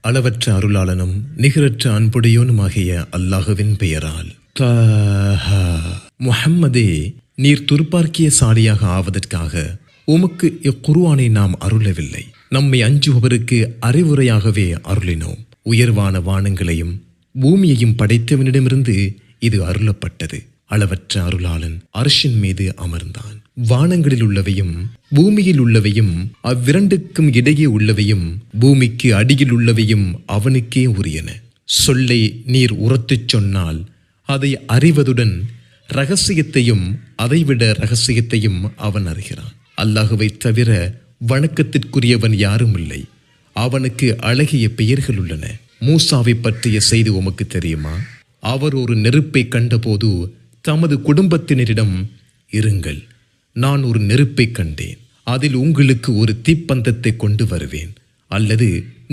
அளவற்ற அருளாளனும் நிகரற்ற அன்புடையோனுமாகிய அல்லாஹுவின் பெயரால். தாஹா. முஹம்மதே, நீர் துர்பார்க்கியசாலியாக ஆவதற்காக உமக்கு இக்குர்ஆனை நாம் அருளவில்லை. நம்மை அஞ்சுபவருக்கு அறிவுரையாகவே அருளினோம். உயர்வான வானங்களையும் பூமியையும் படைத்தவனிடமிருந்து இது அருளப்பட்டது. அளவற்ற அருளாளன் அர்ஷின் மீது அமர்ந்தான். வானங்களில் உள்ளவையும் பூமியில் உள்ளவையும் அவ்விரண்டுக்கும் இடையே உள்ளவையும் பூமிக்கு அடியில் உள்ளவையும் அவனுக்கே உரியன. சொல்லை நீர் உரத்துச் சொன்னால் அதை அறிவதுடன் இரகசியத்தையும் அதைவிட இரகசியத்தையும் அவன் அறிகிறான். அல்லாஹுவை தவிர வணக்கத்திற்குரியவன் யாரும் இல்லை. அவனுக்கு அழகிய பெயர்கள் உள்ளன. மூசாவை பற்றிய செய்தி உமக்கு தெரியுமா? அவர் ஒரு நெருப்பை கண்டபோது தமது குடும்பத்தினரிடம், இருங்கள், நான் ஒரு நெருப்பை கண்டேன், அதில் உங்களுக்கு ஒரு தீப்பந்தத்தை கொண்டு வருவேன், அல்லது